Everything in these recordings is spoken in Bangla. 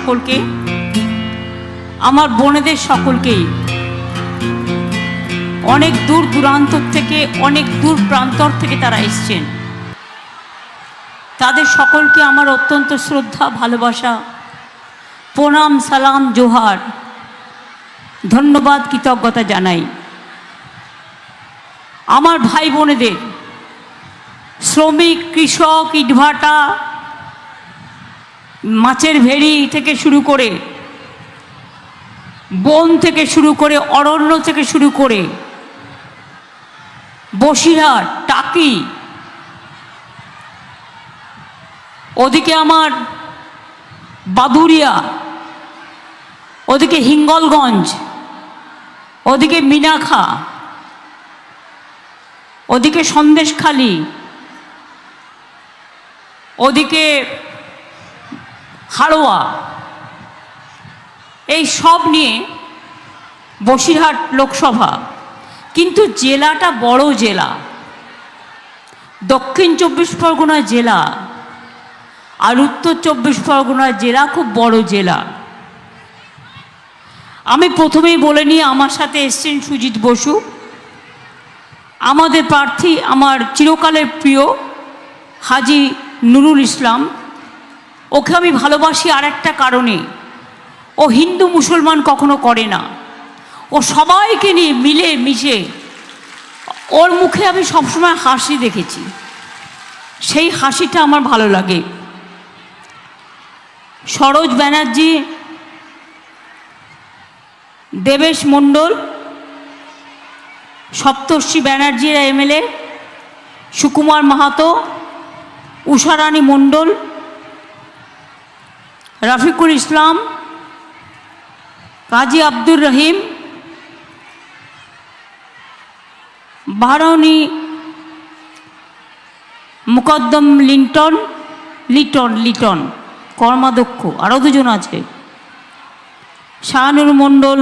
সকলকে, আমার বোনেদের সকলকেই, অনেক দূর দূরান্ত থেকে, অনেক দূর প্রান্তর থেকে তারা এসছেন। তাদের সকলকে আমার অত্যন্ত শ্রদ্ধা, ভালোবাসা, প্রণাম, সালাম, জোহার, ধন্যবাদ, কৃতজ্ঞতা জানাই। আমার ভাই বোনেদের, শ্রমিক, কৃষক, ইটভাটা, মাছের ভেড়ি থেকে শুরু করে, বন থেকে শুরু করে, অরণ্য থেকে শুরু করে, বসিরহাট, টাকি, ওদিকে আমার বাদুরিয়া, ওদিকে হিঙ্গলগঞ্জ, ওদিকে মিনাখা, ওদিকে সন্দেশখালি, ওদিকে হাড়োয়া, এই সব নিয়ে বসিরহাট লোকসভা। কিন্তু জেলাটা বড় জেলা, দক্ষিণ 24 পরগনা জেলা আর উত্তর 24 পরগনা জেলা খুব বড় জেলা। আমি প্রথমেই বলে নিই, আমার সাথে এসছেন সুজিত বসু, আমাদের প্রার্থী, আমার চিরকালের প্রিয় হাজি নুরুল ইসলাম। ওকে আমি ভালোবাসি আর একটা কারণে, ও হিন্দু মুসলমান কখনো করে না, ও সবাইকে নিয়ে মিলে মিশে, ওর মুখে আমি সবসময় হাসি দেখেছি, সেই হাসিটা আমার ভালো লাগে। সরোজ ব্যানার্জি, দেবেশ মণ্ডল, সপ্তর্ষি ব্যানার্জিরা এমএলএ, সুকুমার মাহাতো, উষারানী মণ্ডল, রফিকুল ইসলাম, কাজী আব্দুর রহিম, বাহরানি মুকদ্দম লিটন কর্মাধ্যক্ষ, আরও দুজন আছে, শাহানুর মণ্ডল,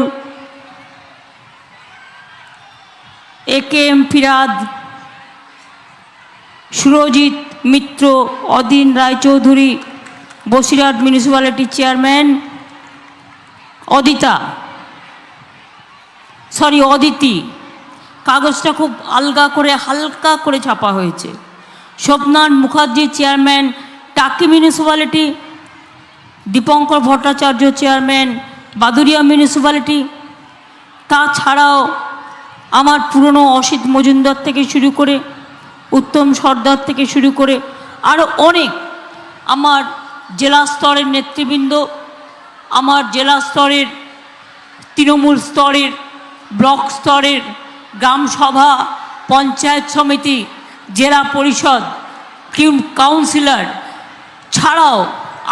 AKM ফিরাদ, সুরজিৎ মিত্র, অদিন রায়চৌধুরী, বসিরহাট মিউনিসিপ্যালিটি চেয়ারম্যান, অদিতি, কাগজটা খুব আলগা করে হালকা করে ছাপা হয়েছে, সোমনাথ মুখার্জি চেয়ারম্যান, টাকি municipality, Dipankar Bhattacharya chairman, Baduria municipality. তাছাড়াও আমার পুরনো অসিত মজুমদার থেকে শুরু করে, উত্তম সর্দার থেকে শুরু করে আরও অনেক আমার জেলা স্তরের নেতৃবৃন্দ, আমার জেলা স্তরের, তৃণমূল স্তরের, ব্লক স্তরের, গ্রাম সভা, পঞ্চায়েত সমিতি, জেলা পরিষদ, কাউন্সিলর ছাড়াও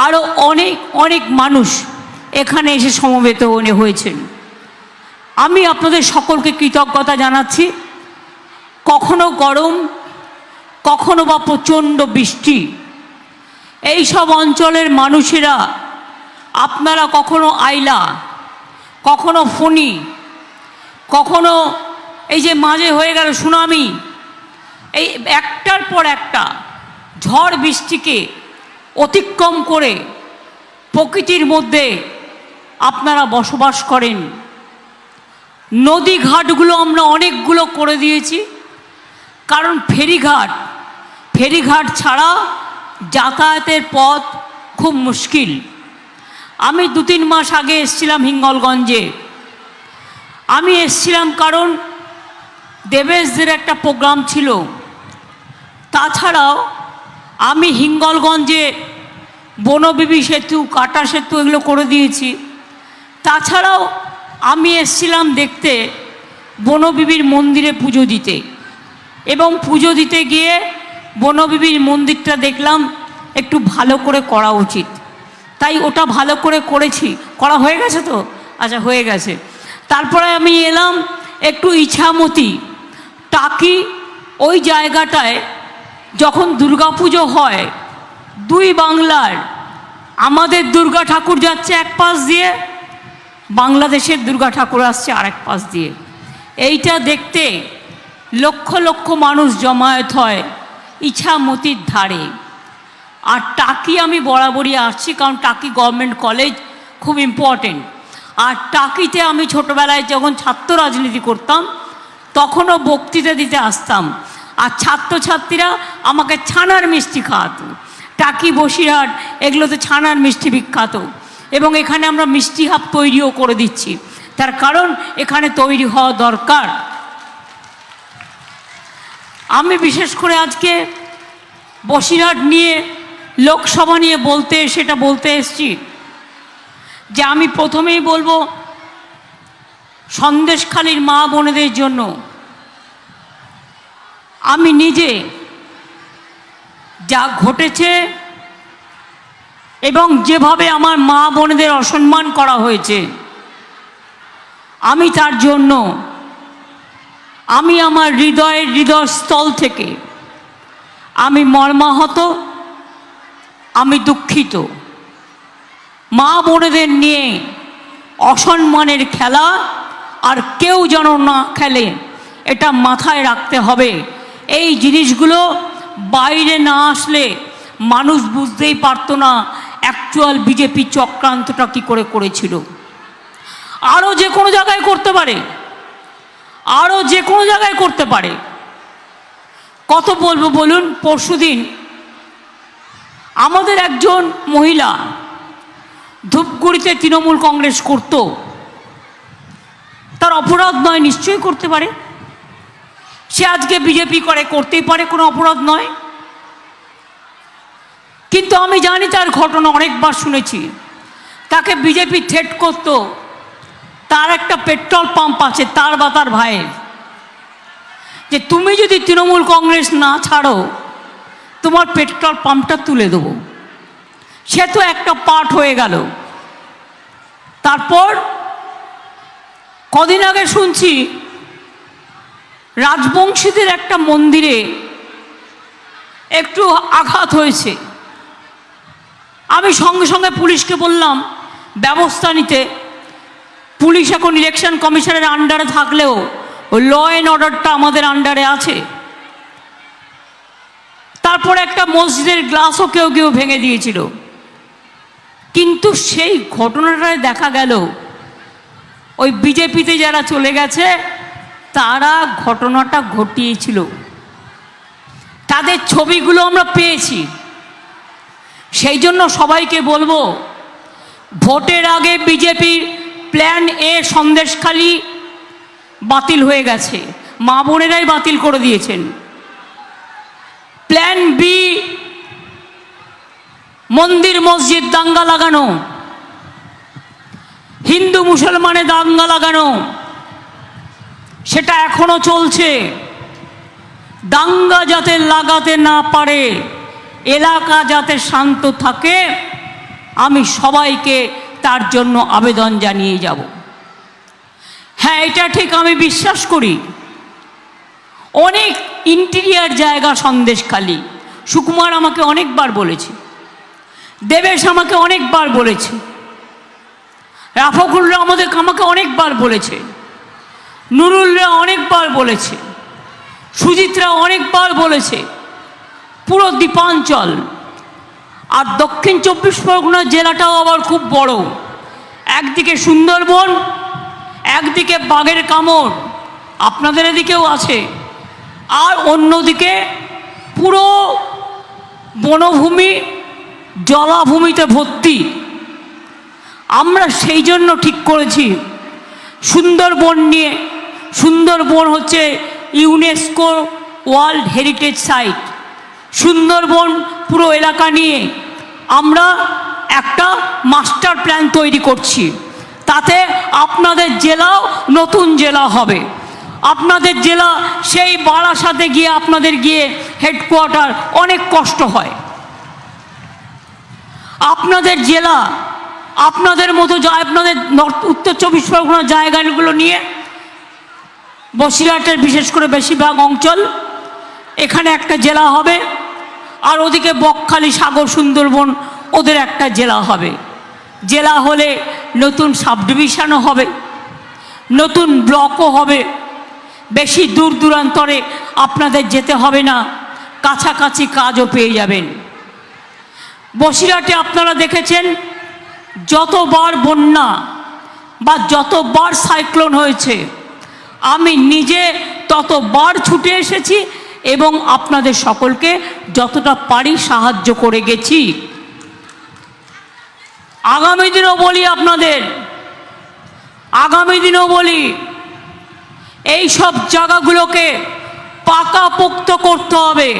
আরও অনেক অনেক মানুষ এখানে এসে সমবেত হয়েছেন। আমি আপনাদের সকলকে কৃতজ্ঞতা জানাচ্ছি। কখনো গরম, কখনো বা প্রচণ্ড বৃষ্টি, এই সব অঞ্চলের মানুষেরা, আপনারা কখনো আইলা, কখনো ফণী, কখনো এই যে মাঝে হয়ে গেল সুনামি, এই একটার পর একটা ঝড় বৃষ্টিকে অতিক্রম করে প্রকৃতির মধ্যে আপনারা বসবাস করেন। নদী ঘাটগুলো আমরা অনেকগুলো করে দিয়েছি, কারণ ফেরিঘাট ছাড়া যাতায়াতের পথ খুব মুশকিল। আমি 2-3 মাস আগে এসেছিলাম হিঙ্গলগঞ্জে। আমি এসেছিলাম কারণ দেবেশদের একটা প্রোগ্রাম ছিল। তাছাড়াও আমি হিঙ্গলগঞ্জে বনবিবি সেতু, কাটা সেতু এগুলো করে দিয়েছি। তাছাড়াও আমি এসেছিলাম দেখতে বনবিবির মন্দিরে পুজো দিতে, এবং পুজো দিতে গিয়ে বনবিবির মন্দিরটা দেখলাম একটু ভালো করে করা উচিত, তাই ওটা ভালো করে করেছি। করা হয়ে গেছে তো? আচ্ছা, হয়ে গেছে। তারপরে আমি এলাম একটু ইছামতি, টাকি, ওই জায়গাটায় যখন দুর্গাপুজো হয়, 2 বাংলার, আমাদের দুর্গা ঠাকুর যাচ্ছে এক পাশ দিয়ে, বাংলাদেশের দুর্গা ঠাকুর আসছে আরেক পাশ দিয়ে। এইটা দেখতে লক্ষ লক্ষ মানুষ জমায়েত হয় ইছামতির ধারে। আর টাকি আমি বরাবরই আসছি, কারণ টাকি গভর্নমেন্ট কলেজ খুব ইম্পর্টেন্ট। আর টাকিতে আমি ছোটোবেলায় যখন ছাত্র রাজনীতি করতাম তখনও বক্তৃতা দিতে আসতাম, আর ছাত্রছাত্রীরা আমাকে ছানার মিষ্টি খাওয়াতো। টাকি, বসিরহাট এগুলোতে ছানার মিষ্টি বিখ্যাত, এবং এখানে আমরা মিষ্টি হাব তৈরিও করে দিচ্ছি, তার কারণ এখানে তৈরি হওয়া দরকার। আমি বিশেষ করে আজকে বসিরহাট নিয়ে, লোকসভা নিয়ে বলতে এসছি যে আমি প্রথমেই বলবো সন্দেশখালীর মা বোনেদের জন্য আমি নিজে যা ঘটেছে এবং যেভাবে আমার মা বোনেদের অসম্মান করা হয়েছে, আমি তার জন্য আমার হৃদয়স্থল থেকে আমি মর্মাহত, আমি দুঃখিত। মা বোনেদের নিয়ে অসম্মানের খেলা আর কেউ যেন না খেলে, এটা মাথায় রাখতে হবে। এই জিনিসগুলো বাইরে না আসলে মানুষ বুঝতেই পারতো না অ্যাকচুয়াল বিজেপি চক্রান্তটা কী করে করেছিল। আরও যে কোনো জায়গায় করতে পারে, আরও যে কোনো জায়গায় করতে পারে। কত বলবো বলুন? পরশুদিন আমাদের একজন মহিলা ধূপগুড়িতে তৃণমূল কংগ্রেস করত, তার অপরাধ নয়, নিশ্চয়ই করতে পারে। সে আজকে বিজেপি করতেই পারে, কোনো অপরাধ নয়। কিন্তু আমি জানি তার ঘটনা, অনেকবার শুনেছি। তাকে বিজেপি থ্রেট করত, তার একটা পেট্রোল পাম্প আছে তার বা তার ভাইয়ের, যে তুমি যদি তৃণমূল কংগ্রেস না ছাড়ো তোমার পেট্রোল পাম্পটা তুলে দেবো। সে তো একটা পার্ট হয়ে গেল। তারপর কদিন আগে শুনছি রাজবংশীদের একটা মন্দিরে একটু আঘাত হয়েছে। আমি সঙ্গে সঙ্গে পুলিশকে বললাম ব্যবস্থা নিতে। পুলিশ এখন ইলেকশন কমিশনের আন্ডারে থাকলেও ল অ্যান্ড অর্ডারটা আমাদের আন্ডারে আছে। তারপর একটা মসজিদের গ্লাসও কেউ ভেঙে দিয়েছিল। কিন্তু সেই ঘটনাটায় দেখা গেল ওই বিজেপিতে যারা চলে গেছে তারা ঘটনাটা ঘটিয়েছিল, তাদের ছবিগুলো আমরা পেয়েছি। সেই জন্য সবাইকে বলবো, ভোটের আগে বিজেপির প্ল্যান এ সন্দেশখালী বাতিল হয়ে গেছে, মা বোনেরাই বাতিল করে দিয়েছেন। প্ল্যান বি মন্দির মসজিদ দাঙ্গা লাগানো, হিন্দু মুসলমানে দাঙ্গা লাগানো, সেটা এখনো চলছে। দাঙ্গা যাতে লাগাতে না পারে, এলাকা যাতে শান্ত থাকে, আমি সবাইকে তার জন্য আবেদন জানিয়ে যাব। হ্যাঁ, এটা ঠিক, আমি বিশ্বাস করি অনেক ইন্টেরিয়ার জায়গা সন্দেশখালী। সুকুমার আমাকে অনেকবার বলেছে, দেবেশ আমাকে অনেকবার বলেছে, রাফকুল্লা আমাকে অনেকবার বলেছে, নুরুলরা অনেকবার বলেছে, সুজিতরা অনেকবার বলেছে। পুরো দ্বীপাঞ্চল আর দক্ষিণ 24 পরগনা জেলাটাও আবার খুব বড়। একদিকে সুন্দরবন, একদিকে বাঘের কামড়, আপনাদের এদিকেও আছে, আর অন্যদিকে পুরো বনভূমি জলাভূমিতে ভর্তি। আমরা সেই জন্য ঠিক করেছি সুন্দরবন নিয়ে, সুন্দরবন হচ্ছে UNESCO world heritage site. Sundarban পুরো এলাকা নিয়ে আমরা একটা মাস্টার প্ল্যান তৈরি করছি। তাতে আপনাদের জেলাও নতুন জেলা হবে। আপনাদের জেলা সেই বারাসাতে গিয়ে আপনাদের গিয়ে হেডকোয়ার্টার অনেক কষ্ট হয়। আপনাদের জেলা আপনাদের মতো আপনাদের উত্তর 24 পরগনা জায়গাগুলো নিয়ে, বসিরহাটের বিশেষ করে বেশিরভাগ অঞ্চল, এখানে একটা জেলা হবে। আর ওদিকে বকখালি, সাগর, সুন্দরবন ওদের একটা জেলা হবে। জেলা হলে নতুন সাব ডিভিশনও হবে, নতুন ব্লকও হবে। বেশি দূর দূরান্তরে আপনাদের যেতে হবে না, কাছাকাছি কাজও পেয়ে যাবেন। বসিরহাটে আপনারা দেখেছেন যতবার বন্যা বা যতবার সাইক্লোন হয়েছে আমি নিজে ততবার ছুটে এসেছি এবং আপনাদের সকলকে যতটা পারি সাহায্য করে গেছি। আগামী দিনও বলি আপনাদের, আগামী দিনও বলি এই সব জায়গাগুলোকে পাকাপোক্ত করতে হবে।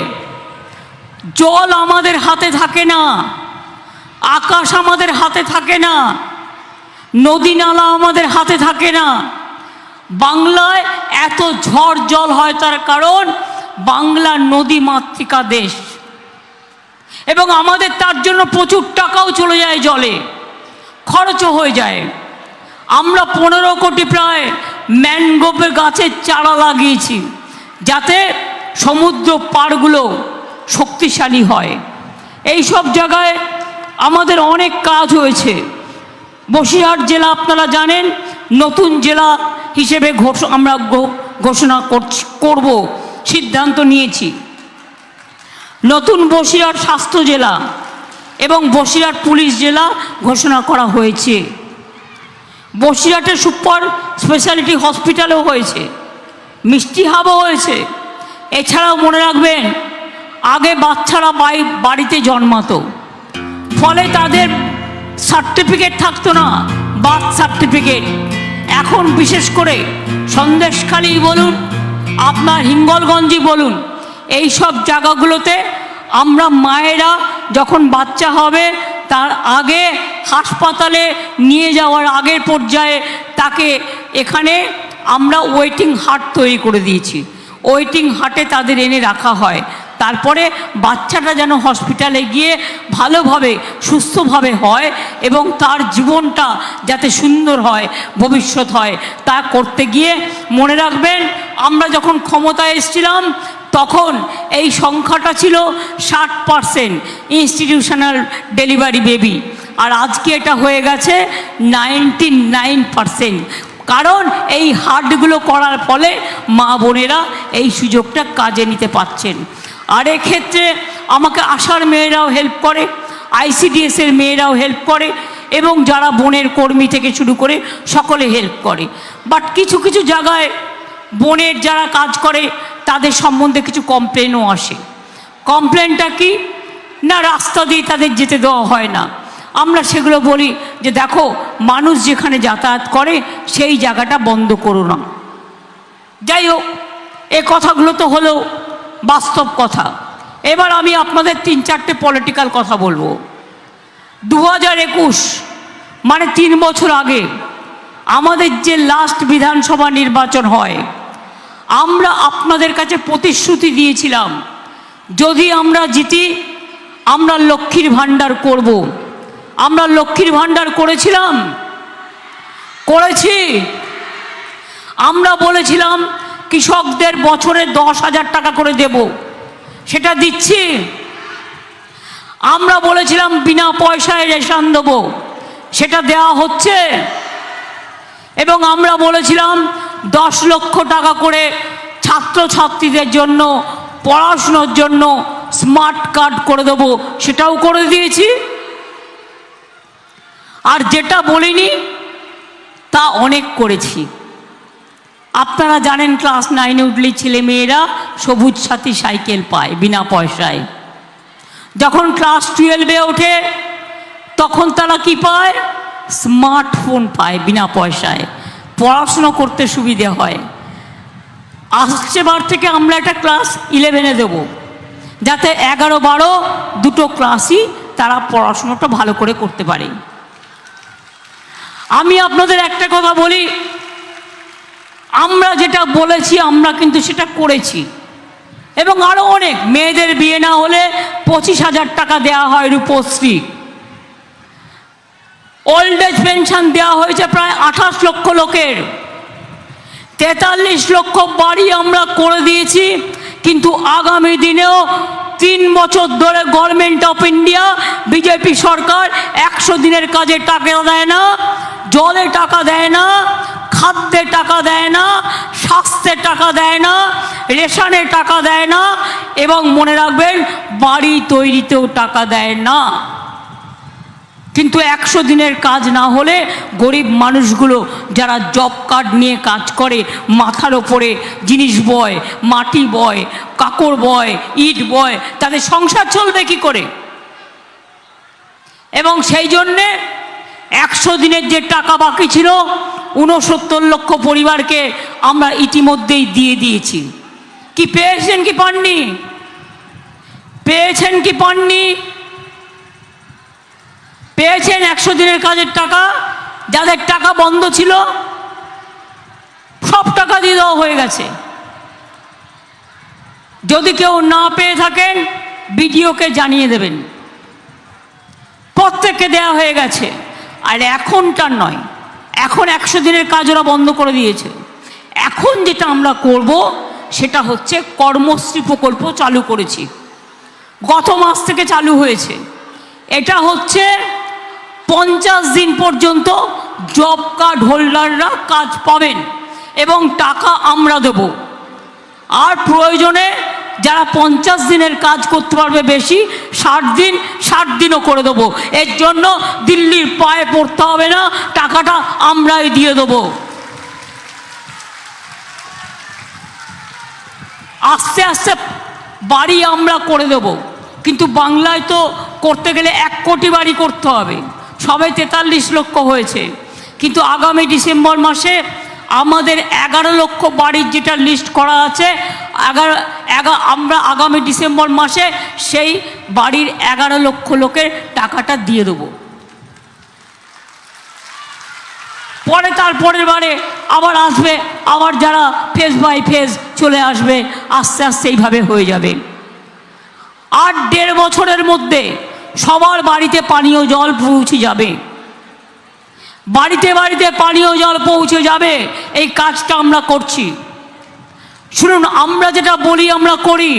জল আমাদের হাতে থাকে না, আকাশ আমাদের হাতে থাকে না, নদী নালা আমাদের হাতে থাকে না। বাংলায় এত ঝড় জল হয় তার কারণ বাংলা নদী মাতৃকা দেশ এবং আমাদের তার জন্য প্রচুর টাকাও চলে যায়, জলে খরচও হয়ে যায়। আমরা 15 কোটি প্রায় ম্যানগ্রোভের গাছের চারা লাগিয়েছি যাতে সমুদ্র পাড়গুলো শক্তিশালী হয়। এই সব জায়গায় আমাদের অনেক কাজ হয়েছে। বসিরহাট জেলা আপনারা জানেন নতুন জেলা হিসেবে আমরা ঘোষণা করব, সিদ্ধান্ত নিয়েছি। নতুন বসিরহাট স্বাস্থ্য জেলা এবং বসিরহাট পুলিশ জেলা ঘোষণা করা হয়েছে। বসিরহাটের সুপার স্পেশালিটি হসপিটালও হয়েছে, মিষ্টি হাবও হয়েছে। এছাড়াও মনে রাখবেন আগে বাচ্চারা বাড়িতে জন্মাতো, ফলে তাদের সার্টিফিকেট থাকতো না, বার্থ সার্টিফিকেট। এখন বিশেষ করে সন্দেশখালী বলুন, আপনার হিঙ্গলগঞ্জই বলুন, এই সব জায়গাগুলোতে আমরা মায়েরা যখন বাচ্চা হবে তার আগে হাসপাতালে নিয়ে যাওয়ার আগের পর্যায়ে তাকে এখানে আমরা ওয়েটিং হাট তৈরি করে দিয়েছি। ওয়েটিং হাটে তাদের এনে রাখা হয়, তারপরে বাচ্চাটা যেন হসপিটালে গিয়ে ভালোভাবে সুস্থভাবে হয় এবং তার জীবনটা যাতে সুন্দর হয়, ভবিষ্যৎ হয়, তা করতে গিয়ে মনে রাখবেন আমরা যখন ক্ষমতায় এসেছিলাম তখন এই সংখ্যাটা ছিল 60% ইনস্টিটিউশনাল ডেলিভারি বেবি, আর আজকে এটা হয়ে গেছে 99%। কারণ এই হাটগুলো করার ফলে মা বোনেরা এই সুযোগটা কাজে নিতে পারছেন। আর এক্ষেত্রে আমাকে আশার মেয়েরাও হেল্প করে, আইসিডিএসের মেয়েরাও হেল্প করে এবং যারা বনের কর্মী থেকে শুরু করে সকলে হেল্প করে। বাট কিছু কিছু জায়গায় বনের যারা কাজ করে তাদের সম্বন্ধে কিছু কমপ্লেনও আসে। কমপ্লেনটা কি না, রাস্তা দিয়ে তাদের যেতে দেওয়া হয় না। আমরা সেগুলো বলি যে দেখো মানুষ যেখানে যাতায়াত করে সেই জায়গাটা বন্ধ করো না। যাই হোক, এ কথাগুলো তো হলো বাস্তব কথা। এবার আমি আপনাদের 3-4টে পলিটিক্যাল কথা বলবো। 2021 মানে 3 বছর আগে আমাদের যে লাস্ট বিধানসভা নির্বাচন হয়, আমরা আপনাদের কাছে প্রতিশ্রুতি দিয়েছিলাম যদি আমরা জিতি আমরা লক্ষ্মীর ভাণ্ডার করব। আমরা লক্ষ্মীর ভাণ্ডার করেছিলাম, করেছি। আমরা বলেছিলাম কৃষকদের বছরে 10,000 টাকা করে দেব, সেটা দিচ্ছি। আমরা বলেছিলাম বিনা পয়সায় রেশন দেব, সেটা দেওয়া হচ্ছে। এবং আমরা বলেছিলাম 10 লক্ষ টাকা করে ছাত্রছাত্রীদের জন্য পড়াশুনোর জন্য স্মার্ট কার্ড করে দেব, সেটাও করে দিয়েছি। আর যেটা বলিনি তা অনেক করেছি। আপনারা জানেন ক্লাস 9-এ উঠলে ছেলে মেয়েরা সবুজ সাথী সাইকেল পায় বিনা পয়সায়। যখন ক্লাস 12-এ ওঠে তখন তারা কি পায়? স্মার্টফোন পায় বিনা পয়সায়, পড়াশুনো করতে সুবিধে হয়। আসছে বার থেকে আমরা একটা ক্লাস 11-এ দেব, যাতে 11-12 দুটো ক্লাসই তারা পড়াশুনোটা ভালো করে করতে পারে। আমি আপনাদের একটা কথা বলি, আমরা যেটা বলেছি আমরা কিন্তু সেটা করেছি। এবং আরও অনেক, মেয়েদের বিয়ে না হলে 25,000 টাকা দেওয়া হয় রূপশ্রী। ওল্ড এজ পেনশন দেওয়া হয়েছে প্রায় 28 লক্ষ লোকের। 43 লক্ষ বাড়ি আমরা করে দিয়েছি। কিন্তু আগামী দিনেও 3 বছর ধরে গভর্নমেন্ট অফ ইন্ডিয়া বিজেপি সরকার 100 দিনের কাজে টাকা দেয় না, জলে টাকা দেয় না, খাদ্যে টাকা দেয় না, স্বাস্থ্যে টাকা দেয় না, রেশনে টাকা দেয় না, এবং মনে রাখবেন বাড়ি তৈরিতেও টাকা দেয় না। কিন্তু 100 দিনের কাজ না হলে গরিব মানুষগুলো যারা জব কার্ড নিয়ে কাজ করে, মাথার ওপরে জিনিস বয়, মাটি বয়, কাকড় বয়, ইট বয়, তাদের সংসার চলবে কি করে? এবং সেই জন্যে 100 দিনের যে টাকা বাকি ছিল 69 লক্ষ পরিবারকে আমরা ইতিমধ্যেই দিয়ে দিয়েছি। কি পেয়েছেন কি পাননি? পেয়েছেন কি পাননি? পেয়েছেন 100 দিনের কাজের টাকা। যাদের টাকা বন্ধ ছিল সব টাকা দিয়ে দেওয়া হয়ে গেছে। যদি কেউ না পেয়ে থাকেন বিডিওকে জানিয়ে দেবেন, প্রত্যেককে দেওয়া হয়ে গেছে। আর এখনটা নয়, এখন 100 দিনের কাজ ওরা বন্ধ করে দিয়েছে। এখন যেটা আমরা করব সেটা হচ্ছে কর্মশ্রী প্রকল্প চালু করেছি, গত মাস থেকে চালু হয়েছে। এটা হচ্ছে 50 দিন পর্যন্ত জব কার্ড হোল্ডাররা কাজ পাবেন এবং টাকা আমরা দেব। আর প্রয়োজনে যারা 50 দিনের কাজ করতে পারবে বেশি, 60 দিনও করে দেবো। এর জন্য দিল্লির পায়ে পড়তে হবে না, টাকাটা আমরাই দিয়ে দেবো। আস্তে আস্তে বাড়ি আমরা করে দেব, কিন্তু বাংলায় তো করতে গেলে 1 কোটি বাড়ি করতে হবে। সবে 43 লক্ষ হয়েছে, কিন্তু আগামী ডিসেম্বর মাসে আমাদের 11 লক্ষ বাড়ির যেটা লিস্ট করা আছে, আমরা আগামী ডিসেম্বর মাসে সেই বাড়ির 11 লক্ষ লোকের টাকাটা দিয়ে দেবো। পরে তারপরের বারে আবার আসবে, আবার যারা ফেজ বাই ফেজ চলে আসবে, আস্তে আস্তে এইভাবে হয়ে যাবে। আর 1.5 বছরের মধ্যে সবার বাড়িতে পানীয় জল পৌঁছে যাবে, বাড়িতে বাড়িতে পানীয় জল পৌঁছে যাবে। এই কাজটা আমরা করছি। শুনুন, আমরা যেটা বলি আমরা করি।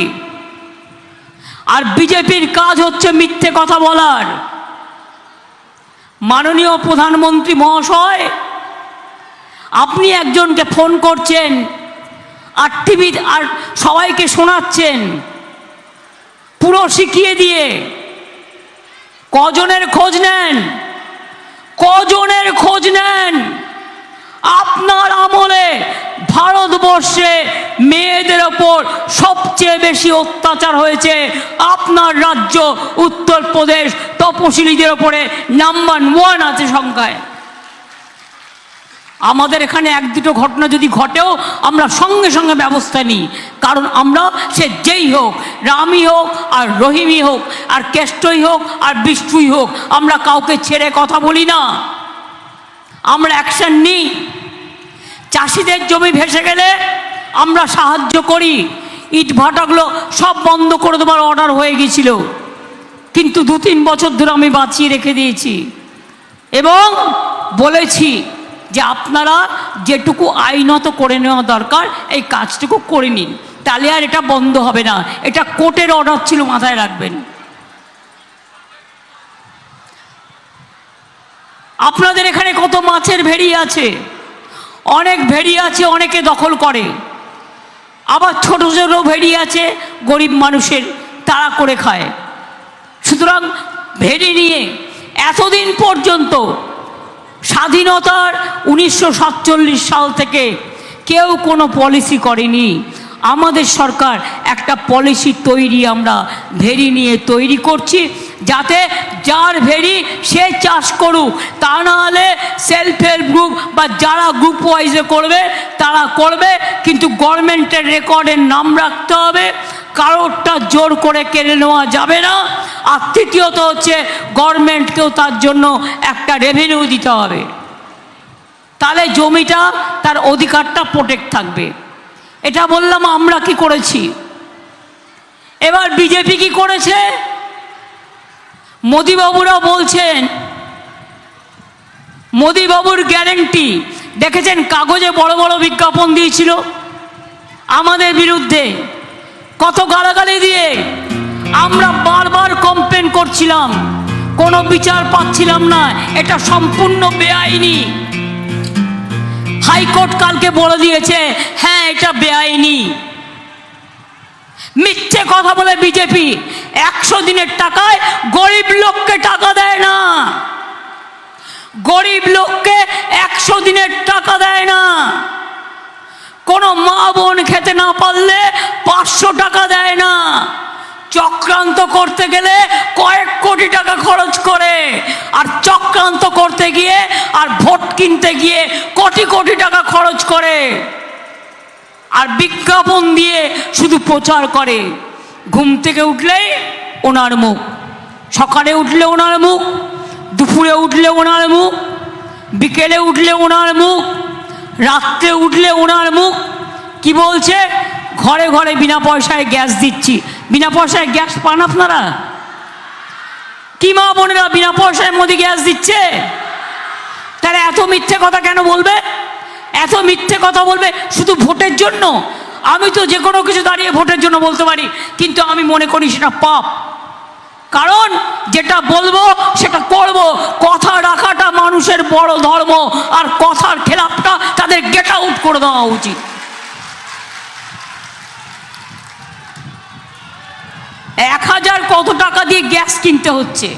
আর বিজেপির কাজ হচ্ছে মিথ্যে কথা বলার। মাননীয় প্রধানমন্ত্রী মহাশয়, আপনি একজনকে ফোন করছেন আর টিভি আর সবাইকে শোনাচ্ছেন পুরো শিখিয়ে দিয়ে। কজনের খোঁজ নেন? কজনের খোঁজ নেন? আপনার আমলে ভারতবর্ষে মেয়েদের ওপর সবচেয়ে বেশি অত্যাচার হয়েছে আপনার রাজ্য উত্তরপ্রদেশ। তপশিলীদের ওপরে নাম্বার 1 আছে সংখ্যায়। আমাদের এখানে 1-2 ঘটনা যদি ঘটেও আমরা সঙ্গে সঙ্গে ব্যবস্থা নিই, কারণ আমরা সে যেই হোক, রামই হোক আর রহিমই হোক আর কেষ্টই হোক আর বিষ্ণুই হোক, আমরা কাউকে ছেড়ে কথা বলি না, আমরা অ্যাকশন নিই। চাষিদের জমি ভেসে গেলে আমরা সাহায্য করি। ইট ভাটাগুলো সব বন্ধ করে দেওয়ার অর্ডার হয়ে গেছিল, কিন্তু 2-3 বছর ধরে আমি বাঁচিয়ে রেখে দিয়েছি এবং বলেছি যে আপনারা যেটুকু আইনত করে নেওয়া দরকার এই কাজটুকু করে নিন, তাহলে আর এটা বন্ধ হবে না। এটা কোর্টের অর্ডার ছিল, মাথায় রাখবেন। আপনাদের এখানে কত মাছের ভেড়ি আছে, অনেক ভেড়ি আছে, অনেকে দখল করে। আবার ছোট ছোট ভেড়ি আছে গরিব মানুষের, তারা করে খায়। সুতরাং ভেড়ি নিয়ে এতদিন পর্যন্ত স্বাধীনতার 1947 সাল থেকে কেউ কোনো পলিসি করেনি। আমাদের সরকার একটা পলিসি আমরা ভেড়ি নিয়ে তৈরি করছি, যাতে যার ভেড়ি সে চাষ করুক, তা না হলে সেলফ হেল্প গ্রুপ বা যারা গ্রুপ ওয়াইজে করবে তারা করবে, কিন্তু গভর্নমেন্টের রেকর্ডের নাম রাখতে হবে, কারোরটা জোর করে কেড়ে নেওয়া যাবে না। আর তৃতীয়ত হচ্ছে গভর্নমেন্টকেও তার জন্য একটা রেভিনিউ দিতে হবে, তাহলে জমিটা তার অধিকারটা প্রোটেক্ট থাকবে। এটা বললাম আমরা কি করেছি। এবার বিজেপি কি করেছে? মোদিবাবুরা বলছেন, মোদিবাবুর গ্যারেন্টি দেখেছেন, কাগজে বড় বড় বিজ্ঞাপন দিয়েছিল আমাদের বিরুদ্ধে, কত গালাগালি দিয়ে। আমরা বারবার কমপ্লেন করছিলাম, কোনো বিচার পাচ্ছিলাম না, এটা সম্পূর্ণ বেআইনি। হাইকোর্ট কালকে বলে দিয়েছে হ্যাঁ এটা বেআইনি। মিথ্যে কথা বলে বিজেপি 100 দিনের টাকায় গরিব লোককে টাকা দেয় না। গরিব লোককে 100 দিনের টাকা দেয় না, কোনো মা বোন খেতে না পারলে 500 টাকা দেয় না, চক্রান্ত করতে গেলে কয়েক কোটি টাকা খরচ করে, আর চক্রান্ত করতে গিয়ে আর ভোট কিনতে গিয়ে কোটি কোটি টাকা খরচ করে, আর বিজ্ঞাপন দিয়ে শুধু প্রচার করে। ঘুম থেকে উঠলেই ওনার মুখ, সকালে উঠলে ওনার মুখ, দুপুরে উঠলে ওনার মুখ, বিকেলে উঠলে ওনার মুখ, রাত্রে উঠলে ওনার মুখ। কি বলছে? ঘরে ঘরে বিনা পয়সায় গ্যাস দিচ্ছি। বিনা পয়সায় গ্যাস পান আপনারা? কি মা বোনেরা বিনা পয়সায় মোদি গ্যাস দিচ্ছে? তারা এত মিথ্যে কথা কেন বলবে? এত মিথ্যে কথা বলবে শুধু ভোটের জন্য? আমি তো যে কোনো কিছু দাঁড়িয়ে ভোটের জন্য বলতে পারি, কিন্তু আমি মনে করি সেটা পাপ। কারণ যেটা বলবো সেটা করব। কথা রাখাটা মানুষের বড় ধর্ম, আর কথার খেলাপটা তাদের গেট আউট করে দেওয়া উচিত। 1000 কত টাকা দিয়ে গ্যাস কিনতে হচ্ছে?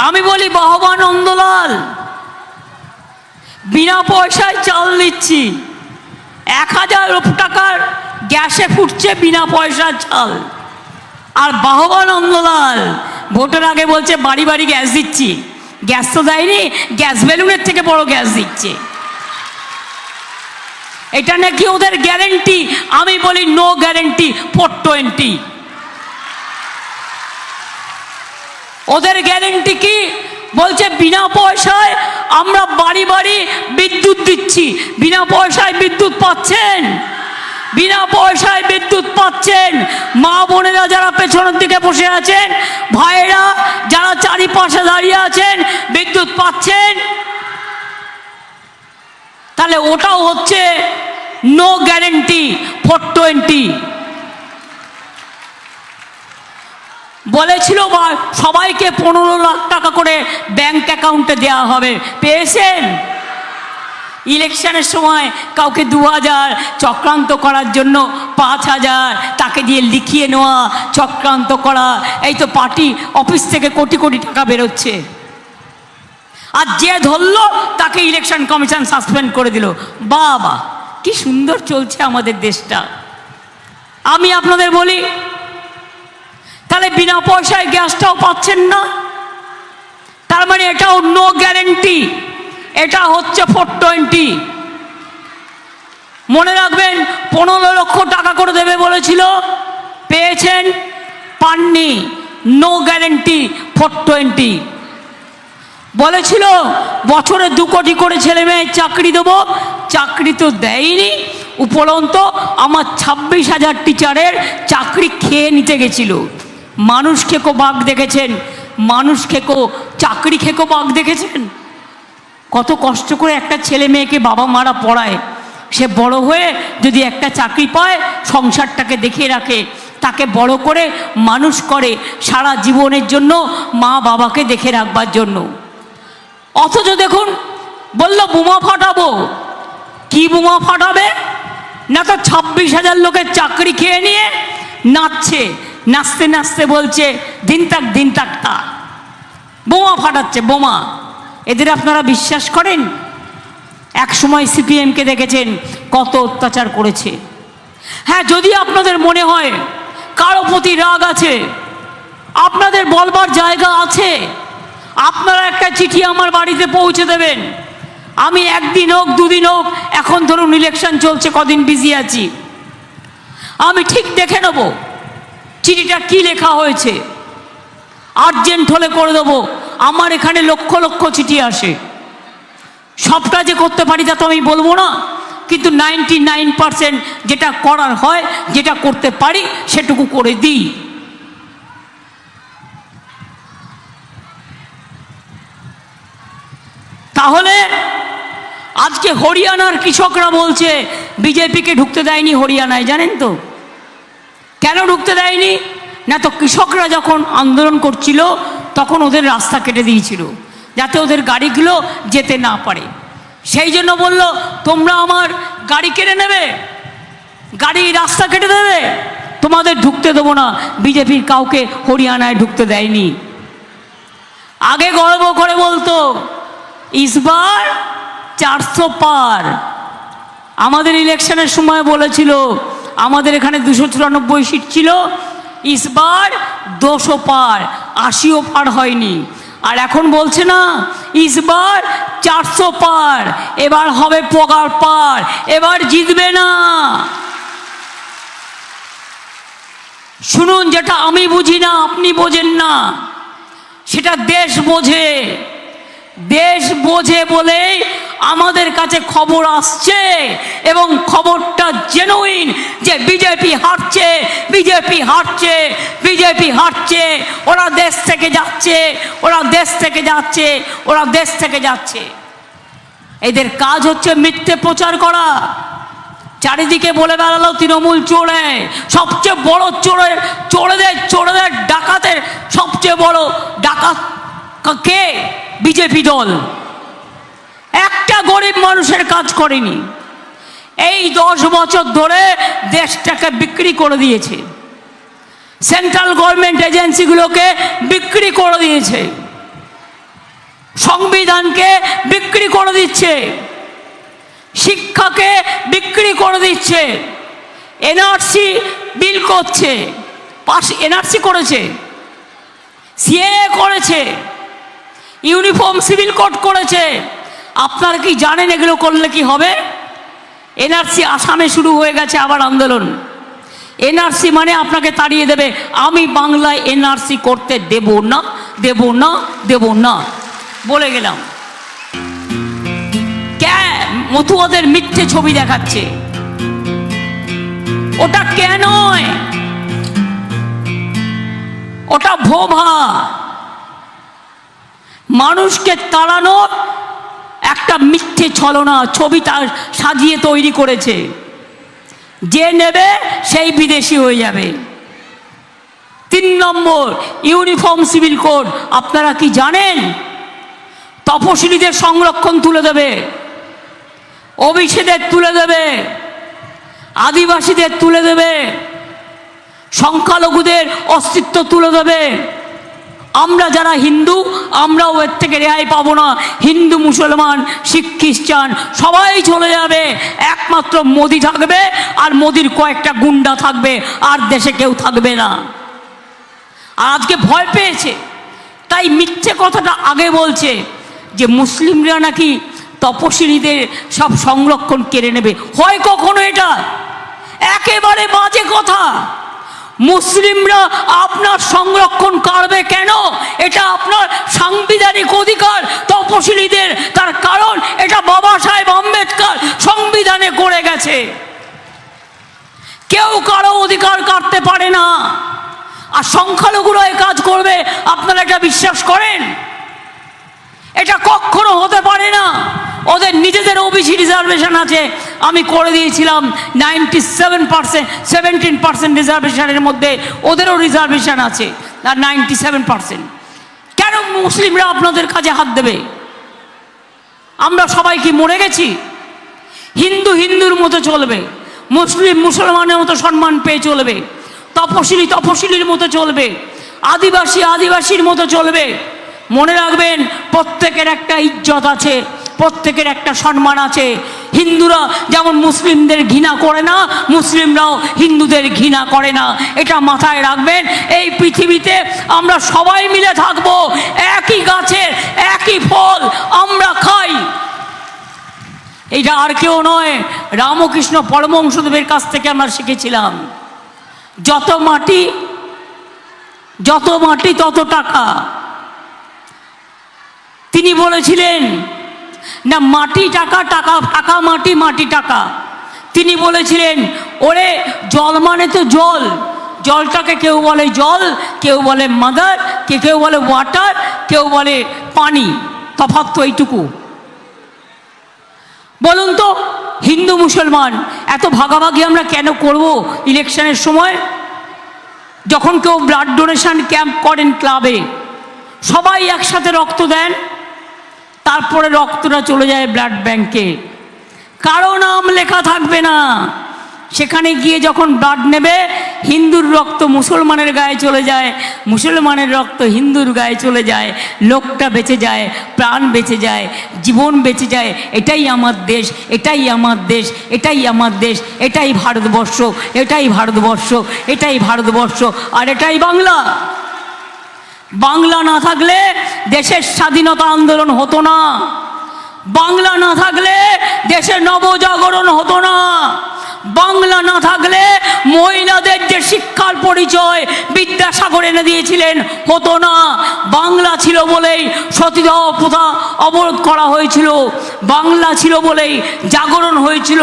আমি বলি বাহবা নন্দলাল, বিনা পয়সায় চাল দিচ্ছি, 1000 টাকার গ্যাসে ফুটছে বিনা পয়সার চাল। আর বাহবা নন্দলাল ভোটের আগে বলছে বাড়ি বাড়ি গ্যাস দিচ্ছি। গ্যাস তো দেয়নি, গ্যাস বেলুনের থেকে বড় গ্যাস দিচ্ছে। এটা নাকি ওদের গ্যারেন্টি। আমি বলি নো গ্যারেন্টি 420। ওদের গ্যারেন্টি কি? বলছে বিনা পয়সায় আমরা বাড়ি বাড়ি বিদ্যুৎ দিচ্ছি। বিনা পয়সায় বিদ্যুৎ পাচ্ছেন? বিনা পয়সায় বিদ্যুৎ পাচ্ছেন। মা বোনেরা যারা পেছনের দিকে বসে আছেন, ভাইয়েরা যারা চারিপাশে দাঁড়িয়ে আছেন, বিদ্যুৎ পাচ্ছেন। তাহলে ওটাও হচ্ছে নো গ্যারেন্টি 420। বলেছিল সবাইকে 15 লাখ টাকা করে ব্যাংক অ্যাকাউন্টে দেওয়া হবে, পেয়েছেন? ইলেকশনের সময় কাউকে 2000, চক্রান্ত করার জন্য 5000, তাকে দিয়ে লিখিয়ে নেওয়া, চক্রান্ত করা। এই তো পার্টি অফিস থেকে কোটি কোটি টাকা বেরোচ্ছে। আর যে ধরলো তাকে ইলেকশন কমিশন সাসপেন্ড করে দিল। বাবা, কি সুন্দর চলছে আমাদের দেশটা। আমি আপনাদের বলি, তাহলে বিনা পয়সায় গ্যাসটাও পাচ্ছেন না, তার মানে এটাও নো গ্যারেন্টি, এটা হচ্ছে 420। মনে রাখবেন, 15 লক্ষ টাকা করে দেবে বলেছিল, পেয়েছেন? পাননি। No guarantee 420। বলেছিল বছরে 2 কোটি করে ছেলে মেয়ের চাকরি দেবো, চাকরি তো দেয়নি। উপরন্ত আমার 26,000 টিচারের চাকরি খেয়ে নিতে গেছিল। মানুষ খেকো বাঘ দেখেছেন? মানুষ খেকো, চাকরি খেকো বাঘ দেখেছেন? কত কষ্ট করে একটা ছেলে মেয়েকে বাবা মারা পড়ায়, সে বড় হয়ে যদি একটা চাকরি পায়, সংসারটাকে দেখে রাখে, তাকে বড় করে মানুষ করে সারা জীবনের জন্য, মা বাবাকে দেখে রাখবার জন্য। অথচ দেখুন, বলল বোমা ফাটাবো। কি বোমা ফাটাবে? না তো 26,000 লোকের চাকরি খেয়ে নিয়ে নাচছে, নাচতে নাচতে বলছে দিন তাক তা। বোমা ফাটাচ্ছে, বোমা। এদের আপনারা বিশ্বাস করেন? এক সময় সিপিএমকে দেখেছেন কত অত্যাচার করেছে। হ্যাঁ, যদি আপনাদের মনে হয় কারো প্রতি রাগ আছে, আপনাদের বলবার জায়গা আছে, আপনারা একটা চিঠি আমার বাড়িতে পৌঁছে দেবেন। আমি 1 দিন হোক 2 দিন হোক, এখন ধরুন ইলেকশন চলছে, কদিন বিজি আছি, আমি ঠিক দেখে নেব চিঠিটা কি লেখা হয়েছে। আর্জেন্ট হলে করে দেবো। আমার এখানে লক্ষ লক্ষ চিঠি আসে। সবটা যে করতে পারি তা তো আমি বলবো না, কিন্তু 99% যেটা করার হয়, যেটা করতে পারি সেটুকু করে দিই। তাহলে আজকে হরিয়ানার কৃষকরা বলছে বিজেপিকে ঢুকতে দেয়নি হরিয়ানায়। জানেন তো কেন ঢুকতে দেয়নি? না তো কৃষকরা যখন আন্দোলন করছিল তখন ওদের রাস্তা কেটে দিয়েছিল যাতে ওদের গাড়িগুলো যেতে না পারে। সেই জন্য বলল তোমরা আমার গাড়ি কেড়ে নেবে, গাড়ি রাস্তা কেটে দেবে, তোমাদের ঢুকতে দেবো না। বিজেপির কাউকে হরিয়ানায় ঢুকতে দেয়নি। আগে গর্ব করে বলতো ইসবার 400 পার। আমাদের ইলেকশনের সময় বলেছিল আমাদের এখানে 294 সিট ছিল, ইসবার 200 পার, 80ও পার হয়নি। আর এখন বলছে না ইসবার 400 পার, এবার হবে পগার পার, এবার জিতবে না। শুনুন, যেটা আমি বুঝি না আপনি বোঝেন না, সেটা দেশ বোঝে। দেশ বোঝে বলেই আমাদের কাছে খবর আসছে, এবং খবরটা জেনুইন যে বিজেপি হারছে, বিজেপি হারছে, বিজেপি হারছে, ওরা দেশ থেকে যাচ্ছে, ওরা দেশ থেকে যাচ্ছে, ওরা দেশ থেকে যাচ্ছে। এদের কাজ হচ্ছে মিথ্যে প্রচার করা। চারিদিকে বলে বেড়ালো তৃণমূল চোরে, সবচেয়ে বড় চোরেদের ডাকাতের সবচেয়ে বড় ডাকাত কে? বিজেপি দল। একটা গরিব মানুষের কাজ করেনি। এই 10 বছর ধরে দেশটাকে বিক্রি করে দিয়েছে, সেন্ট্রাল গভর্নমেন্ট এজেন্সিগুলোকে বিক্রি করে দিয়েছে, সংবিধানকে বিক্রি করে দিচ্ছে, শিক্ষাকে বিক্রি করে দিচ্ছে, এনআরসি বিল করছে, এনআরসি করেছে, সিএএ করেছে, ইউনিফর্ম সিভিল কোড করেছে। আপনারা কি জানেন এগুলো করলে কি হবে? এনআরসি আসামে শুরু হয়ে গেছে আবার আন্দোলন। এনআরসি মানে আপনাকে তাড়িয়ে দেবে। আমি বাংলায় এনআরসি করতে দেব না, দেব না, দেব না বলে গেলাম। মতুয়াদের মিথ্যে ছবি দেখাচ্ছে, ওটা কেন? ওটা ভোভা। মানুষকে তাড়ানোর একটা মিথ্যে ছলনা ছবি তার সাজিয়ে তৈরি করেছে। যে নেবে সেই বিদেশি হয়ে যাবে। 3 নম্বর, ইউনিফর্ম সিভিল কোড। আপনারা কি জানেন তপশিলীদের সংরক্ষণ তুলে দেবে, ওবিসিদের তুলে দেবে, আদিবাসীদের তুলে দেবে, সংখ্যালঘুদের অস্তিত্ব তুলে দেবে। আমরা যারা হিন্দু, আমরাও এর থেকে রেহাই পাবো না। হিন্দু, মুসলমান, শিখ, খ্রিস্টান সবাই চলে যাবে, একমাত্র মোদি থাকবে, আর মোদির কয়েকটা গুন্ডা থাকবে, আর দেশে কেউ থাকবে না। আর আজকে ভয় পেয়েছে, তাই মিথ্যে কথাটা আগে বলছে যে মুসলিমরা নাকি তপশিলীদের সব সংরক্ষণ কেড়ে নেবে। হয় কখনো এটা? একেবারে বাজে কথা। মুসলিমরা আপনার সংরক্ষণ করবে কেন? এটা আপনার সাংবিধানিক অধিকার তপশিলীদের। তার কারণ এটা বাবা সাহেব আম্বেদকর সংবিধানে করে গেছে। কেউ কারো অধিকার কাটতে পারে না। আর সংখ্যালঘুরা এই কাজ করবে, আপনারা এটা বিশ্বাস করেন? এটা কখনো হতে পারে না। ওদের নিজেদের ওবিসি রিজার্ভেশন আছে, আমি করে দিয়েছিলাম 97%, 17% রিজার্ভেশনের মধ্যে ওদেরও রিজার্ভেশন আছে, আর 97%। কেন মুসলিমরা আপনাদের কাজে হাত দেবে? আমরা সবাই কি মরে গেছি? হিন্দু হিন্দুর মতো চলবে, মুসলিম মুসলমানের মতো সম্মান পেয়ে চলবে, তপশিলি তপশিলির মতো চলবে, আদিবাসী আদিবাসীর মতো চলবে। মনে রাখবেন, প্রত্যেকের একটা ইজ্জত আছে, প্রত্যেকের একটা সম্মান আছে। হিন্দুরা যেমন মুসলিমদের ঘৃণা করে না, মুসলিমরাও হিন্দুদের ঘৃণা করে না। এটা মাথায় রাখবেন। এই পৃথিবীতে আমরা সবাই মিলে থাকবো, একই গাছের একই ফল আমরা খাই। এটা আর কেউ নয়, রামকৃষ্ণ পরমহংসদেবের কাছ থেকে আমরা শিখেছিলাম। যত মাটি তত টাকা। তিনি বলেছিলেন না মাটি টাকা, টাকা টাকা মাটি, মাটি টাকা। তিনি বলেছিলেন ওরে জল মানে তো জল, জলটাকে কেউ বলে জল, কেউ বলে মাদার, কেউ বলে ওয়াটার, কেউ বলে পানি। তফাৎ তো এইটুকু। বলুন তো, হিন্দু মুসলমান এত ভাগাভাগি আমরা কেন করব ইলেকশনের সময়? যখন কেউ ব্লাড ডোনেশন ক্যাম্প করেন ক্লাবে, সবাই একসাথে রক্ত দেন, তারপরে রক্তটা চলে যায় ব্লাড ব্যাংকে, কারো নাম লেখা থাকবে না। সেখানে গিয়ে যখন ব্লাড নেবে হিন্দুর রক্ত মুসলমানের গায়ে চলে যায়, মুসলমানের রক্ত হিন্দুর গায়ে চলে যায়, লোকটা বেঁচে যায়, প্রাণ বেঁচে যায়, জীবন বেঁচে যায়। এটাই আমার দেশ, এটাই আমার দেশ, এটাই আমার দেশ, এটাই ভারতবর্ষ, এটাই ভারতবর্ষ, এটাই ভারতবর্ষ, আর এটাই বাংলা। বাংলা না থাকলে দেশের স্বাধীনতা আন্দোলন হতো না, বাংলা না থাকলে দেশের নবজাগরণ হতো না, বাংলা না থাকলে মহিলাদের যে শিক্ষার পরিচয় বিদ্যাসাগর এনে দিয়েছিলেন হতো না। বাংলা ছিল বলেই সতীদাহ প্রথা অবরোধ করা হয়েছিল, বাংলা ছিল বলেই জাগরণ হয়েছিল,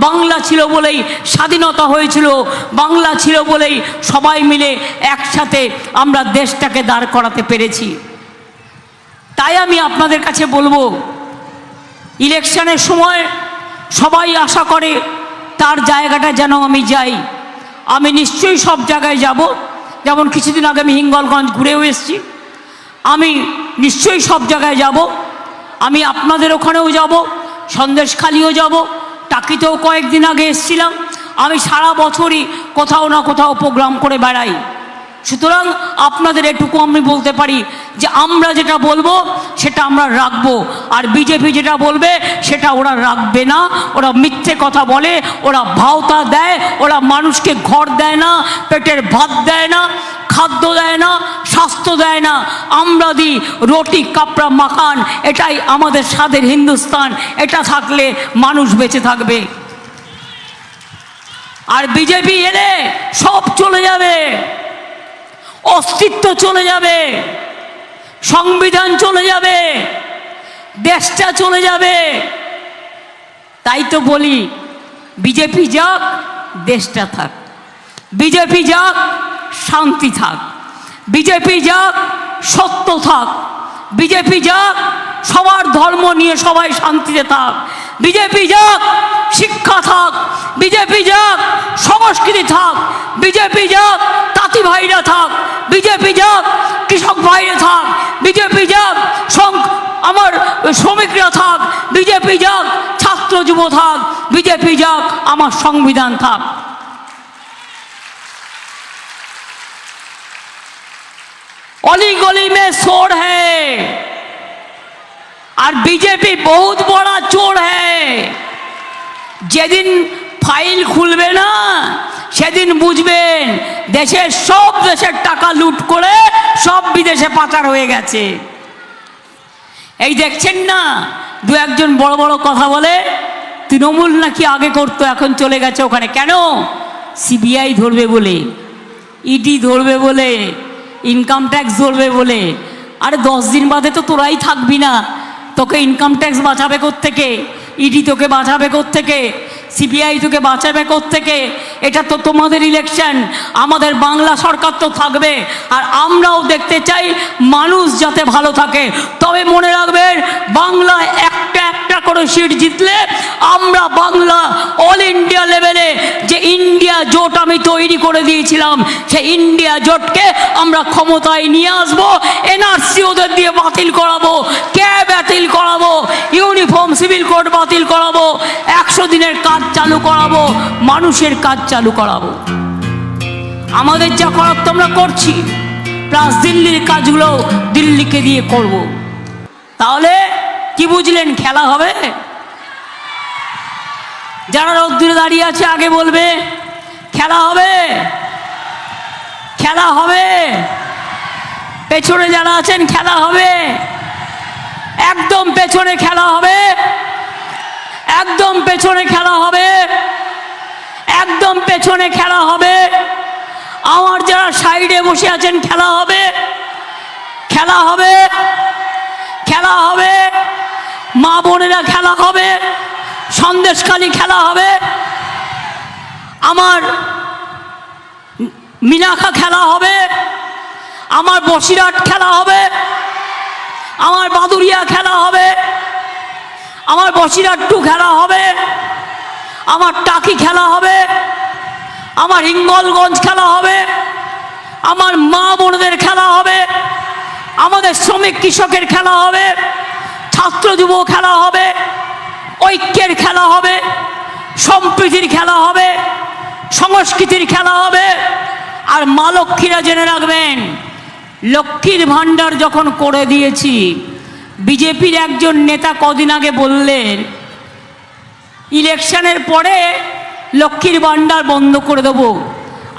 বাংলা ছিল বলেই স্বাধীনতা হয়েছিল, বাংলা ছিল বলেই সবাই মিলে একসাথে আমরা দেশটাকে দাঁড় করাতে পেরেছি। তাই আমি আপনাদের কাছে বলবো, ইলেকশনের সময় সবাই আশা করে তার জায়গাটা যেন আমি যাই। আমি নিশ্চয়ই সব জায়গায় যাব, যেমন কিছুদিন আগে আমি হিঙ্গলগঞ্জ ঘুরেও এসেছি, আমি নিশ্চয়ই সব জায়গায় যাব। আমি আপনাদের ওখানেও যাব, সন্দেশখালিও যাব, টাকিতেও কয়েকদিন আগে এসেছিলাম। আমি সারা বছরই কোথাও না কোথাও প্রোগ্রাম করে বেড়াই। সুতরাং আপনাদের এটুকু আমি বলতে পারি যে আমরা যেটা বলবো সেটা আমরা রাখবো, আর বিজেপি যেটা বলবে সেটা ওরা রাখবে না। ওরা মিথ্যে কথা বলে, ওরা ভাওতা দেয়, ওরা মানুষকে ঘর দেয় না, পেটের ভাত দেয় না, খাদ্য দেয় না, স্বাস্থ্য দেয় না। আমরা দিই রুটি কাপড়া মাখান, এটাই আমাদের স্বাদের হিন্দুস্তান। এটা থাকলে মানুষ বেঁচে থাকবে। আর বিজেপি এলে সব চলে যাবে, অস্তিত্ব চলে যাবে, সংবিধান চলে যাবে, দেশটা চলে যাবে। তাই তো বলি বিজেপি যাক, দেশটা থাক, বিজেপি যাক, শান্তি থাক, বিজেপি যাক, সত্য থাক, বিজেপি যাক, সবার ধর্ম নিয়ে সবাই শান্তিতে থাক, বিজেপি যাক, শিক্ষা থাক, বিজেপি যাক, সংস্কৃতি থাক, বিজেপি যাক, তাঁতি ভাইরা থাক, বিজেপি যাক, কৃষক ভাইরা থাক, বিজেপি যাক, আমার শ্রমিকরা থাক, বিজেপি যাক, ছাত্র যুব থাক, বিজেপি যাক, আমার সংবিধান থাক। অলি গলি মে চোর হ্যায়, আর বিজেপি বহুত বড় চোর হ্যায়। যেদিন ফাইল খুলবে না সেদিন বুঝবেন দেশের টাকা লুট করে সব বিদেশে পাচার হয়ে গেছে। এই দেখছেন না, দু একজন বড় বড় কথা বলে, তৃণমূল নাকি আগে করতো এখন চলে গেছে ওখানে। কেন? সিবিআই ধরবে বলে, ইডি ধরবে বলে, ইনকাম ট্যাক্স ধরবে বলে। আরে 10 দিন বাদে তো তোরাই থাকবি না, তোকে ইনকাম ট্যাক্স বাঁচাবে কোত্থেকে, ইডি তোকে বাঁচাবে কোত্থেকে, সিবিআই তোকে বাঁচাবে কোত্থেকে? এটা তো তোমাদের ইলেকশন, আমাদের বাংলা সরকার তো থাকবে। আর আমরাও দেখতে চাই মানুষ যাতে ভালো থাকে। তবে মনে রাখবেন, বাংলায় একটা একটা করে সিট জিতলে আমরা বাংলা অল ইন্ডিয়া লেভেলে যে ইন্ডিয়া জোট আমি তৈরি করে দিয়েছিলাম, সেই ইন্ডিয়া জোটকে আমরা ক্ষমতায় নিয়ে আসবো। এনআরসি ওদের দিয়ে বাতিল করাবো, ক্যাব বাতিল করাবো, ইউনিফর্ম সিভিল কোড বাতিল করাবো, 100 দিনের কাজ চালু করাবো, মানুষের কাজ চালু করাবো। আমাদের যা করার তো আমরা করছি, প্লাস দিল্লির কাজগুলো দিল্লিকে দিয়ে করব। তাহলে কি বুঝলেন? খেলা হবে। যারা রোদ্দুরে দাঁড়িয়ে আছে আগে বলবে খেলা হবে, খেলা হবে। পেছনে যারা আছেন খেলা হবে, একদম পেছনে খেলা হবে, একদম পেছনে খেলা হবে, একদম পেছনে খেলা হবে। আমার যারা সাইডে বসে আছেন খেলা হবে, খেলা হবে, খেলা হবে। মা বোনেরা খেলা হবে, সন্দেশখালি খেলা হবে, আমার মিনাখা খেলা হবে, আমার বসিরহাট খেলা হবে, আমার বাদুরিয়া খেলা হবে, আমার বসিরহাট 2 খেলা হবে, আমার টাকি খেলা হবে, আমার হিঙ্গলগঞ্জ খেলা হবে, আমার মা বোনদের খেলা হবে, আমাদের শ্রমিক কৃষকের খেলা হবে, ছাত্র যুব খেলা হবে, ঐক্যের খেলা হবে, সম্প্রীতির খেলা হবে, সংস্কৃতির খেলা হবে। আর মা লক্ষ্মীরা জেনে রাখবেন, লক্ষ্মীর ভাণ্ডার যখন করে দিয়েছি, বিজেপির একজন নেতা কদিন আগে বললেন ইলেকশনের পরে লক্ষ্মীর ভাণ্ডার বন্ধ করে দেব।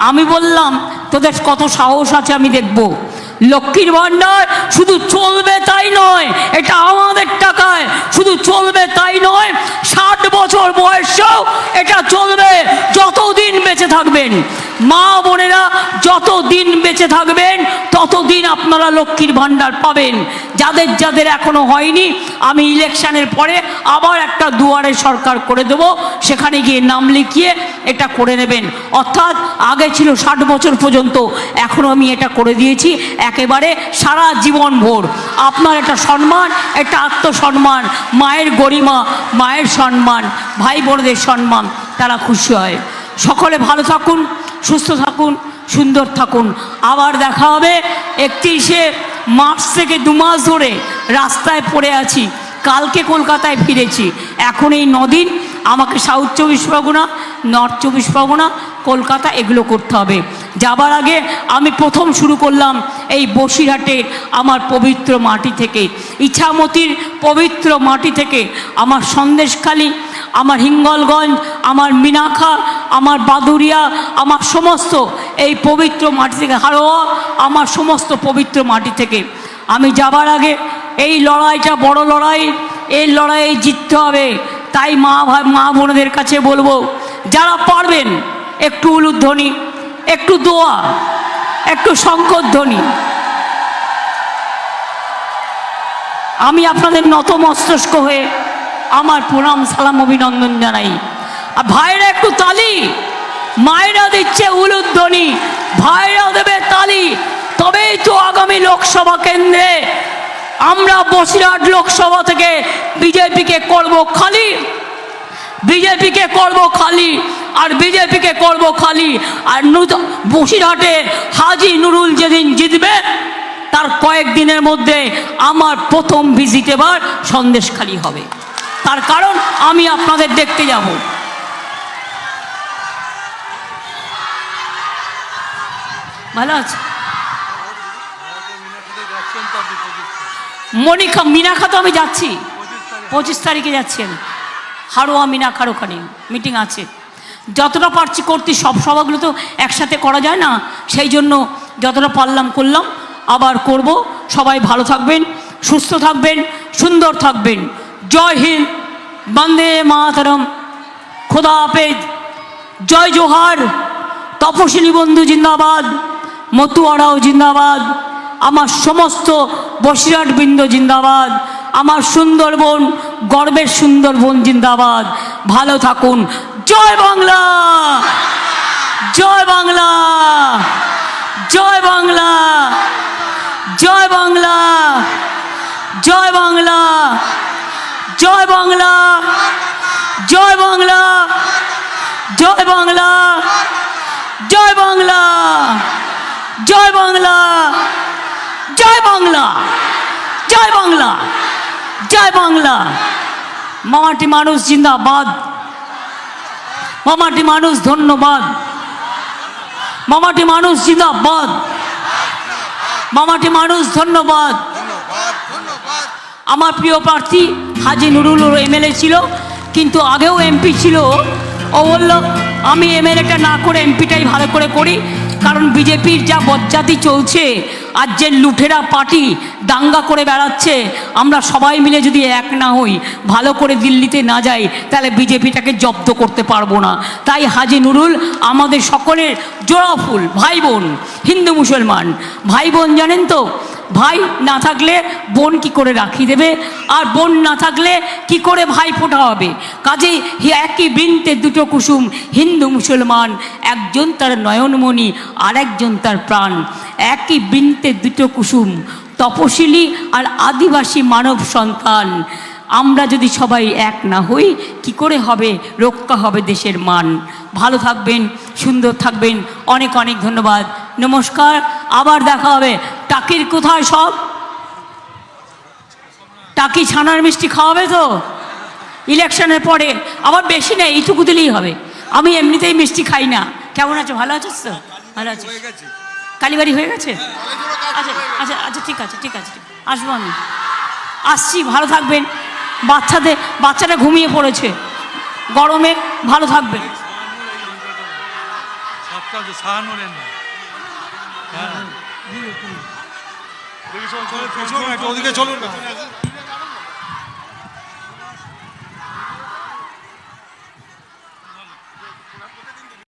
আমি বললাম তোদের কত সাহস আছে আমি দেখব। লক্ষ্মীর ভাণ্ডার শুধু চলবে তাই নয়, এটা আমাদের টাকায়, শুধু চলবে তাই নয়, 60 বছর বয়সেও এটা চলবে যতদিন বেঁচে থাকবেন। মা বোনেরা যতদিন বেঁচে থাকবেন ততদিন আপনারা লক্ষ্মীর ভাণ্ডার পাবেন। যাদের যাদের এখনো হয়নি, আমি ইলেকশনের পরে আবার একটা দুয়ারে সরকার করে দেব, সেখানে গিয়ে নাম লিখিয়ে এটা করে নেবেন। অর্থাৎ আগে ছিল 60 বছর পর্যন্ত, এখনও আমি এটা করে দিয়েছি একেবারে সারা জীবন ভোর। আপনার একটা সম্মান, একটা আত্মসম্মান, মায়ের গরিমা, মায়ের সম্মান, ভাই বোনদের সম্মান, তারা খুশি হয়। সকলে ভালো থাকুন, সুস্থ থাকুন, সুন্দর থাকুন। আবার দেখা হবে 31শে মার্চ থেকে 2 মাস ধরে রাস্তায় পড়ে আছি। কালকে কলকাতায় ফিরেছি। এখন এই 9 দিন আমাকে সাউথ 24 পরগনা, নর্থ 24 পরগনা, কলকাতা এগুলো করতে হবে। যাবার আগে আমি প্রথম শুরু করলাম এই বসিরহাটের আমার পবিত্র মাটি থেকে, ইছামতির পবিত্র মাটি থেকে, আমার সন্দেশখালি, আমার হিঙ্গলগঞ্জ, আমার মিনাখা, আমার বাদুরিয়া, আমার সমস্ত এই পবিত্র মাটি থেকে, হাড়োয়া, আমার সমস্ত পবিত্র মাটি থেকে। আমি যাবার আগে এই লড়াইটা বড় লড়াই, এই লড়াইয়ে জিততে হবে। তাই মা বোনদের কাছে বলবো, যারা পারবেন একটু উলুধ্বনি, একটু দোয়া, একটু শঙ্করধ্বনি। আমি আপনাদের নতমস্তক হয়ে আমার প্রণাম সালাম অভিনন্দন জানাই। আর ভাইরা একটু তালি, মায়েরা দিচ্ছে উলুধ্বনি, ভাইরা দেবে তালি, তবেই তো আগামী লোকসভা কেন্দ্রে আমরা বসিরহাট লোকসভা থেকে বিজেপিকে করব খালি, বিজেপিকে করব খালি, আর বিজেপিকে করব খালি। আর বসিরহাটে হাজি নুরুল যেদিন জিতবে তার কয়েকদিনের মধ্যে আমার প্রথম ভিজিট এবার সন্দেশখালি হবে। তার কারণ আমি আপনাদের দেখতে যাব। ভালো আছে মিনাখা, তো আমি যাচ্ছি 25 তারিখে যাচ্ছি। হাড়োয়া মিনাখার ওখানে মিটিং আছে। যতটা পারছি করতে, সব সভাগুলো তো একসাথে করা যায় না, সেই জন্য যতটা পারলাম করলাম, আবার করব। সবাই ভালো থাকবেন, সুস্থ থাকবেন, সুন্দর থাকবেন। জয় হিন্দ, বন্দে মাতরম, খোদা হাফেজ, জয় জোহার। তপশিলি বন্ধু জিন্দাবাদ, মতুয়ারাও জিন্দাবাদ, আমার সমস্ত বসিরহাট বৃন্দ জিন্দাবাদ, আমার সুন্দরবন, গর্বের সুন্দরবন জিন্দাবাদ। ভালো থাকুন। জয় বাংলা, জয় বাংলা, জয় বাংলা, জয় বাংলা, জয় বাংলা, জয় বাংলা, জয় বাংলা, জয় বাংলা, জয় বাংলা, জয় বাংলা, জয় বাংলা, জয় বাংলা, জয় বাংলা। মামাটি মানুষ জিন্দাবাদ, মামাটি মানুষ ধন্যবাদ, মামাটি মানুষ জিন্দাবাদ, মামাটি মানুষ ধন্যবাদ। আমার প্রিয় প্রার্থী হাজি নুরুল এমএলএ ছিল, কিন্তু আগেও এমপি ছিল। ও বলল আমি এমএলএটা না করে এমপিটাই ভালো করে করি, কারণ বিজেপির যা বজ্জাতি চলছে আর যে লুঠেরা পার্টি দাঙ্গা করে বেড়াচ্ছে, আমরা সবাই মিলে যদি এক না হই, ভালো করে দিল্লিতে না যাই, তাহলে বিজেপিটাকে জব্দ করতে পারবো না। তাই হাজি নুরুল আমাদের সকলের জোড়াফুল ভাই বোন, হিন্দু মুসলমান ভাই বোন। জানেন তো, ভাই না থাকলে বোন কি করে রাখি দেবে, আর বোন না থাকলে কি করে ভাই ফোটা হবে। কাজেই একই বৃন্তে দুটো কুসুম, হিন্দু মুসলমান, একজন তার নয়নমণি আর একজন তার প্রাণ। একই বৃন্তে দুটো কুসুম, তপশিলি আর আদিবাসী মানব সন্তান। আমরা যদি সবাই এক না হই, কি করে হবে রক্ষা হবে দেশের মান। ভালো থাকবেন, সুন্দর থাকবেন। অনেক অনেক ধন্যবাদ, নমস্কার। আবার দেখা হবে। টাকির কোথায় সব? টাকি ছানার মিষ্টি খাওয়াবে তো ইলেকশনের পরে? আবার বেশি নেই, এইটুকু দিলেই হবে। আমি এমনিতেই মিষ্টি খাই না। কেমন আছো? ভালো আছিস তো? ভালো আছিস? কালীবাড়ি হয়ে গেছে? আচ্ছা আচ্ছা আচ্ছা, ঠিক আছে ঠিক আছে, আসবো আমি, আসছি। ভালো থাকবেন। বাচ্চাটা ঘুমিয়ে পড়েছে গরমে, ভালো থাকবেন। ওদিকে চলুন না।